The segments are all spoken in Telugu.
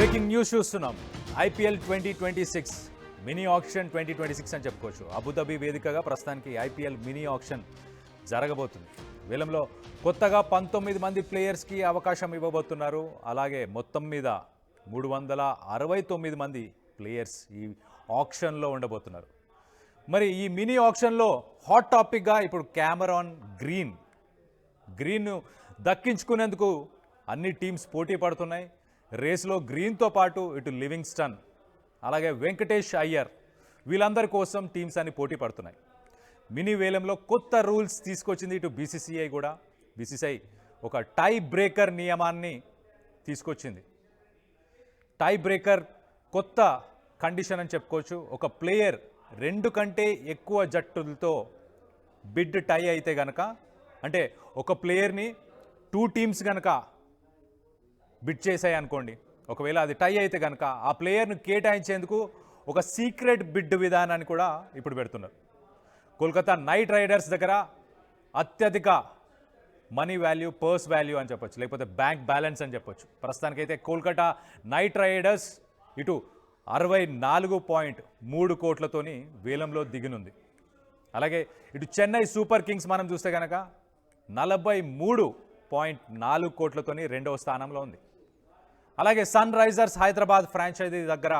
బ్రేకింగ్ న్యూస్ చూస్తున్నాం. ఐపీఎల్ 2026 మినీ ఆక్షన్ 2026 అని చెప్పుకోవచ్చు. అబుదాబి వేదికగా ప్రస్తుతానికి ఐపీఎల్ మినీ ఆక్షన్ జరగబోతుంది. వేలంలో కొత్తగా 19 మంది ప్లేయర్స్కి అవకాశం ఇవ్వబోతున్నారు. అలాగే మొత్తం మీద 369 మంది ప్లేయర్స్ ఈ ఆక్షన్లో ఉండబోతున్నారు. మరి ఈ మినీ ఆక్షన్లో హాట్ టాపిక్గా ఇప్పుడు క్యామరాన్ గ్రీన్ దక్కించుకునేందుకు అన్ని టీమ్స్ పోటీ పడుతున్నాయి. రేస్లో గ్రీన్తో పాటు ఇటు లివింగ్స్టన్ అలాగే వెంకటేష్ అయ్యర్ వీళ్ళందరి కోసం టీమ్స్ అన్ని పోటీ పడుతున్నాయి. మినీ వేలంలో కొత్త రూల్స్ తీసుకొచ్చింది ఇటు బీసీసీఐ కూడా. బీసీసీఐ ఒక టై బ్రేకర్ నియమాన్ని తీసుకొచ్చింది. టై బ్రేకర్ కొత్త కండిషన్ అని చెప్పుకోవచ్చు. ఒక ప్లేయర్ 2 కంటే ఎక్కువ జట్టులతో బిడ్ టై అయితే గనక, అంటే ఒక ప్లేయర్ని 2 టీమ్స్ కనుక బిడ్ చేసాయి అనుకోండి, ఒకవేళ అది టై అయితే కనుక ఆ ప్లేయర్ను కేటాయించేందుకు ఒక సీక్రెట్ బిడ్ విధానాన్ని కూడా ఇప్పుడు పెడుతున్నారు. కోల్కతా నైట్ రైడర్స్ దగ్గర అత్యధిక మనీ వాల్యూ, పర్స్ వాల్యూ అని చెప్పొచ్చు, లేకపోతే బ్యాంక్ బ్యాలెన్స్ అని చెప్పొచ్చు. ప్రస్తుతానికైతే కోల్కతా నైట్ రైడర్స్ ఇటు 64.3 కోట్లతోని వేలంలో దిగనుంది. అలాగే ఇటు చెన్నై సూపర్ కింగ్స్ మనం చూస్తే కనుక 43.4 కోట్లతోని రెండవ స్థానంలో ఉంది. అలాగే సన్ రైజర్స్ హైదరాబాద్ ఫ్రాంచైజీ దగ్గర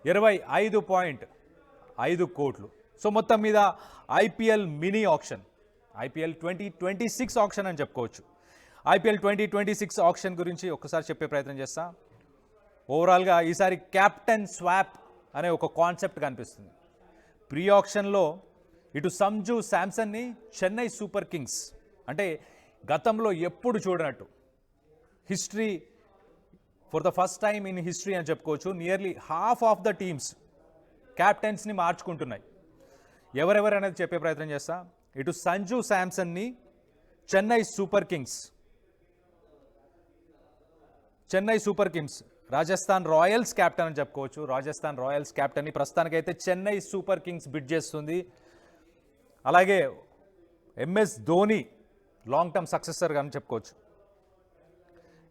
25.5 కోట్లు. సో మొత్తం మీద IPL mini auction, IPL 2026 auction అని చెప్పుకోవచ్చు. ఐపీఎల్ 2026 ఆక్షన్ గురించి ఒక్కసారి చెప్పే ప్రయత్నం చేస్తా. ఓవరాల్గా ఈసారి క్యాప్టెన్ స్వాప్ అనే ఒక కాన్సెప్ట్ కనిపిస్తుంది. ప్రీ ఆక్షన్లో ఇటు సంజు శాంసన్ని చెన్నై సూపర్ కింగ్స్, అంటే గతంలో ఎప్పుడు చూడనట్టు history, for the first time in history అని చెప్పుకోవచ్చు, nearly half of the teams క్యాప్టెన్స్ని మార్చుకుంటున్నాయి. ఎవరెవరు అనేది చెప్పే ప్రయత్నం చేస్తా. ఇటు సంజు శాంసన్ని Chennai super Kings Rajasthan Royals captain అని చెప్పుకోవచ్చు. రాజస్థాన్ రాయల్స్ క్యాప్టెన్ని ప్రస్తుతానికైతే చెన్నై సూపర్ కింగ్స్ బిడ్ చేస్తుంది. అలాగే MS Dhoni long term successor అని చెప్పుకోవచ్చు.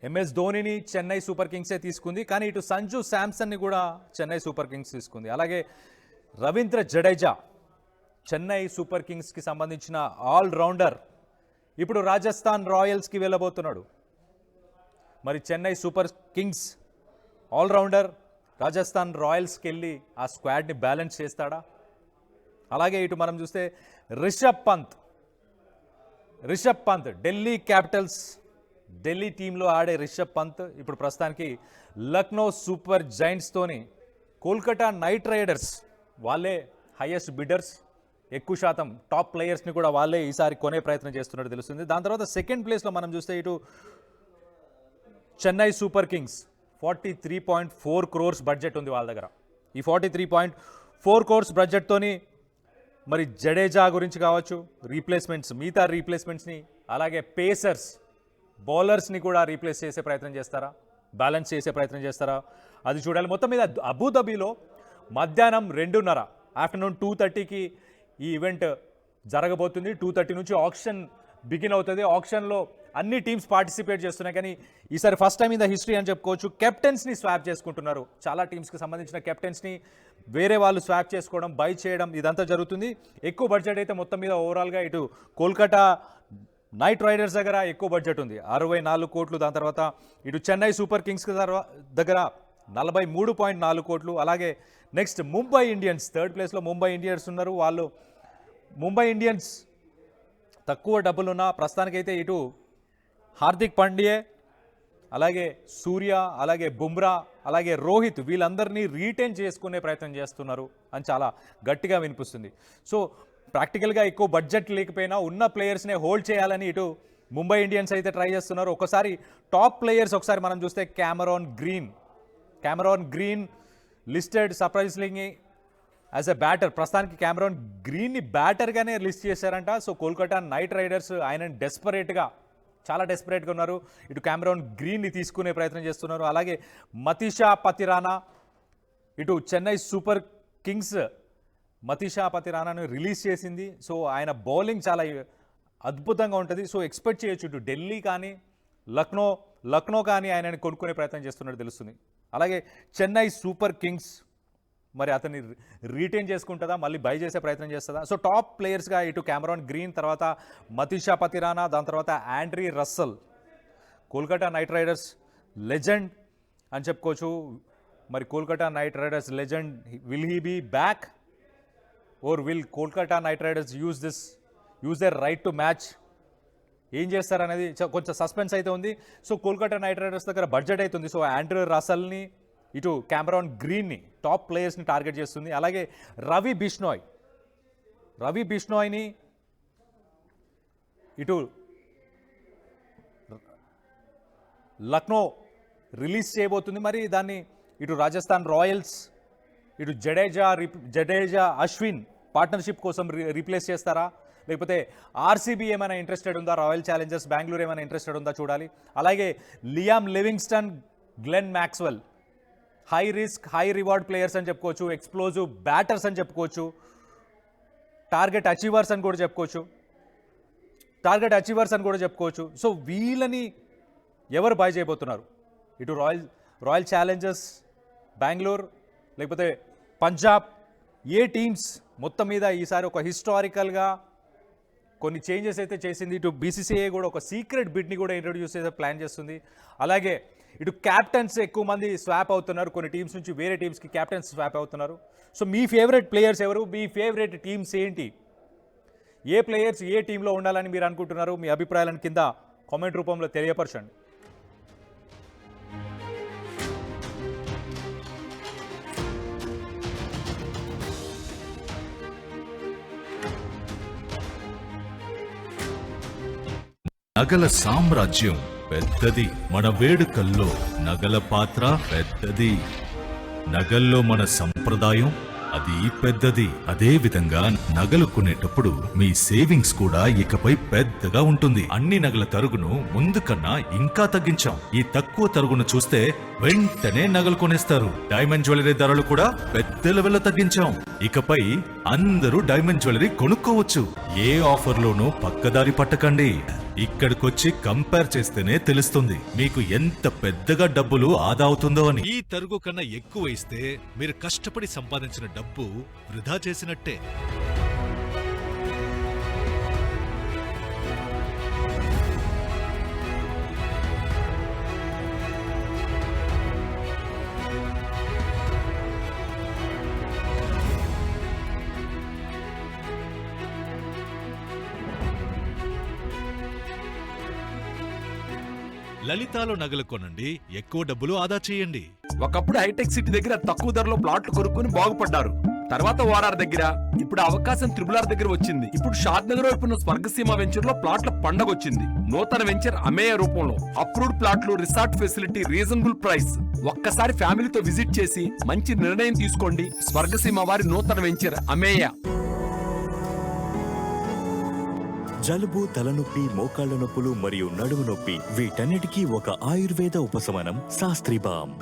ఎంఎస్ ధోనిని చెన్నై సూపర్ కింగ్సే తీసుకుంది, కానీ ఇటు సంజు శాంసన్ని కూడా చెన్నై సూపర్ కింగ్స్ తీసుకుంది. అలాగే రవీంద్ర జడేజా చెన్నై సూపర్ కింగ్స్కి సంబంధించిన ఆల్రౌండర్ ఇప్పుడు రాజస్థాన్ రాయల్స్కి వెళ్ళబోతున్నాడు. మరి Chennai super Kings all rounder Rajasthan రాయల్స్కి వెళ్ళి ఆ స్క్వాడ్ని బ్యాలెన్స్ చేస్తాడా? అలాగే ఇటు మనం చూస్తే రిషబ్ పంత్ ఢిల్లీ క్యాపిటల్స్, ఢిల్లీ టీంలో ఆడే రిషబ్ పంత్ ఇప్పుడు ప్రస్తుతానికి లక్నో సూపర్ జైంట్స్తోని కోల్కతా నైట్ రైడర్స్ వాళ్ళే హైయెస్ట్ బిడ్డర్స్, ఎక్కువ శాతం టాప్ ప్లేయర్స్ని కూడా వాళ్ళే ఈసారి కొనే ప్రయత్నం చేస్తున్నట్టు తెలుస్తుంది. దాని తర్వాత సెకండ్ ప్లేస్లో మనం చూస్తే ఇటు Chennai super Kings 43.4 crores budget ఉంది వాళ్ళ దగ్గర. ఈ 43.4 crores బడ్జెట్తోని మరి జడేజా గురించి కావచ్చు, మిగతా రీప్లేస్మెంట్స్ని, అలాగే పేసర్స్, బౌలర్స్ని కూడా రీప్లేస్ చేసే ప్రయత్నం చేస్తారా, బ్యాలెన్స్ చేసే ప్రయత్నం చేస్తారా, అది చూడాలి. మొత్తం మీద అబుదాబిలో మధ్యాహ్నం 2:30 ఆఫ్టర్నూన్ 2:30కి ఈ ఈవెంట్ జరగబోతుంది. 2:30 నుంచి ఆక్షన్ బిగిన్ అవుతుంది. ఆక్షన్లో అన్ని టీమ్స్ పార్టిసిపేట్ చేస్తున్నాయి, కానీ ఈసారి first time in the history అని చెప్పుకోవచ్చు కెప్టెన్స్ని స్వాప్ చేసుకుంటున్నారు. చాలా టీమ్స్కి సంబంధించిన కెప్టెన్స్ని వేరే వాళ్ళు స్వాప్ చేసుకోవడం, బై చేయడం ఇదంతా జరుగుతుంది. ఎక్కువ బడ్జెట్ అయితే మొత్తం మీద ఓవరాల్గా ఇటు కోల్కతా నైట్ రైడర్స్ దగ్గర ఎక్కువ బడ్జెట్ ఉంది, 64 కోట్లు. దాని తర్వాత ఇటు చెన్నై సూపర్ కింగ్స్ దగ్గర 43.4 కోట్లు. అలాగే నెక్స్ట్ ముంబై ఇండియన్స్ థర్డ్ ప్లేస్లో ముంబై ఇండియన్స్ ఉన్నారు. ముంబై ఇండియన్స్ తక్కువ డబ్బులున్న ప్రస్తుతానికైతే ఇటు హార్దిక్ పాండ్యా, అలాగే సూర్య, అలాగే బుమ్రా, అలాగే రోహిత్ వీళ్ళందరినీ రీటైన్ చేసుకునే ప్రయత్నం చేస్తున్నారు అని చాలా గట్టిగా వినిపిస్తుంది. సో ప్రాక్టికల్గా ఎక్కువ బడ్జెట్ లేకపోయినా ఉన్న ప్లేయర్స్నే హోల్డ్ చేయాలని ఇటు ముంబై ఇండియన్స్ అయితే ట్రై చేస్తున్నారు. ఒకసారి టాప్ ప్లేయర్స్ ఒకసారి మనం చూస్తే Cameron green listed surprisingly as a batter. ప్రస్తుతానికి క్యామరాన్ గ్రీన్ని బ్యాటర్గానే లిస్ట్ చేశారంట. సో కోల్కతా నైట్ రైడర్స్ ఆయన చాలా డెస్పరేట్గా ఉన్నారు. ఇటు క్యామరాన్ గ్రీన్ని తీసుకునే ప్రయత్నం చేస్తున్నారు. అలాగే మతీషా పతిరానా, ఇటు చెన్నై సూపర్ కింగ్స్ మతీషా పతిరానాను రిలీజ్ చేసింది. సో ఆయన బౌలింగ్ చాలా అద్భుతంగా ఉంటుంది. సో ఎక్స్పెక్ట్ చేయొచ్చు ఇటు ఢిల్లీ కానీ లక్నో కానీ ఆయనని కొనుక్కునే ప్రయత్నం చేస్తున్నట్టు తెలుస్తుంది. అలాగే చెన్నై సూపర్ కింగ్స్ మరి అతన్ని రీటైన్ చేసుకుంటుందా, మళ్ళీ బై చేసే ప్రయత్నం చేస్తుందా? సో టాప్ ప్లేయర్స్గా ఇటు కెమెరాన్ గ్రీన్, తర్వాత మతీషా పతిరానా, దాని తర్వాత Andre Russell. Kolkata Knight Riders legend అని చెప్పుకోవచ్చు. మరి Kolkata Knight Riders legend, will he be back or will Kolkata Knight Riders use their right to match? ఏం చేస్తారనేది కొంచెం సస్పెన్స్ అయితే ఉంది. సో కోల్కతా నైట్ రైడర్స్ దగ్గర బడ్జెట్ అవుతుంది. సో ఆండ్రీ రస్సెల్ని, ఇటు కెమెరాన్ గ్రీన్ని, టాప్ ప్లేయర్స్ని టార్గెట్ చేస్తుంది. అలాగే రవి బిష్నోయ్ని ఇటు లక్నో రిలీజ్ చేయబోతుంది. మరి దాన్ని ఇటు రాజస్థాన్ రాయల్స్, ఇటు జడేజా అశ్విన్ పార్ట్నర్షిప్ కోసం రీప్లేస్ చేస్తారా, లేకపోతే ఆర్సీబీ ఏమైనా ఇంట్రెస్టెడ్ ఉందా, రాయల్ ఛాలెంజర్స్ బెంగళూరు ఏమైనా ఇంట్రెస్టెడ్ ఉందా చూడాలి. అలాగే Liam Livingstone, Glenn Maxwell high risk high reward players అని చెప్పుకోవచ్చు, ఎక్స్ప్లోజివ్ బ్యాటర్స్ అని చెప్పుకోవచ్చు, టార్గెట్ అచీవర్స్ అని కూడా చెప్పుకోవచ్చు. సో వీళ్ళని ఎవరు బై చేయబోతున్నారు? ఇటు రాయల్ ఛాలెంజర్స్ బెంగళూరు, లేకపోతే పంజాబ్, ఏ టీమ్స్ మొత్తం మీద ఈసారి ఒక హిస్టారికల్గా కొన్ని చేంజెస్ అయితే చేసింది. ఇటు బీసీసీఐ కూడా ఒక సీక్రెట్ బిడ్ని కూడా ఇంట్రొడ్యూస్ చేసే ప్లాన్ చేస్తుంది. అలాగే ఇటు క్యాప్టెన్స్ ఎక్కువ మంది స్వాప్ అవుతున్నారు, కొన్ని టీమ్స్ నుంచి వేరే టీమ్స్కి క్యాప్టెన్స్ స్వాప్ అవుతున్నారు. సో మీ ఫేవరెట్ ప్లేయర్స్ ఎవరు? మీ ఫేవరెట్ టీమ్స్ ఏంటి? ఏ ప్లేయర్స్ ఏ టీంలో ఉండాలని మీరు అనుకుంటున్నారు? మీ అభిప్రాయాలను కింద కామెంట్ రూపంలో తెలియపరచండి. నగల సామ్రాజ్యం పెద్దది, మన వేడుకల్లో నగల పాత్ర పెద్దది. నగల్లో మన సంప్రదాయం అది పెద్దది. అదే విధంగా నగలు కొనేటప్పుడు మీ సేవింగ్స్ కూడా ఇకపై పెద్దగా ఉంటుంది. అన్ని నగల తరుగును ముందు కన్నా ఇంకా తగ్గించాం. ఈ తక్కువ తరుగును చూస్తే వెంటనే నగలు కొనేస్తారు. డైమండ్ జ్యువెలరీ ధరలు కూడా పెద్ద లెవెల్లో తగ్గించాం. ఇకపై అందరూ డైమండ్ జ్యువెలరీ కొనుక్కోవచ్చు. ఏ ఆఫర్లోనూ పక్కదారి పట్టకండి. ఇక్కడికొచ్చి కంపేర్ చేస్తేనే తెలుస్తుంది మీకు ఎంత పెద్దగా డబ్బులు ఆదా అవుతుందో అని. ఈ తరుగు కన్నా ఎక్కువ ఇస్తే మీరు కష్టపడి సంపాదించిన డబ్బు వృధా చేసినట్టే. లలితాలో నగలు కొనండి, ఎక్కువ డబ్బులు ఆదా చేయండి. ఒకప్పుడు హైటెక్ సిటీ దగ్గర తక్కువ ధరలో ప్లాట్లు కొనుక్కుని బాగుపడ్డారు. తర్వాత ఓఆర్ఆర్ దగ్గర, ఇప్పుడు అవకాశం త్రిబుల్ దగ్గర వచ్చింది. ఇప్పుడు షాద్ నగర్ వైపు ఉన్న స్వర్గసీమ వెంచర్ లో ప్లాట్ల పండగ వచ్చింది. నూతన వెంచర్ అమేయ రూపంలో అప్రూవ్డ్ ప్లాట్లు, రిసార్ట్ ఫెసిలిటీ, రీజనబుల్ ప్రైస్. ఒక్కసారి ఫ్యామిలీతో విజిట్ చేసి మంచి నిర్ణయం తీసుకోండి. స్వర్గసీమ వారి నూతన వెంచర్ అమేయ. జలుబు, తలనొప్పి, మోకాళ్ల నొప్పులు మరియు నడుము నొప్పి వీటన్నిటికీ ఒక ఆయుర్వేద ఉపశమనం శాస్త్రీ బామ్.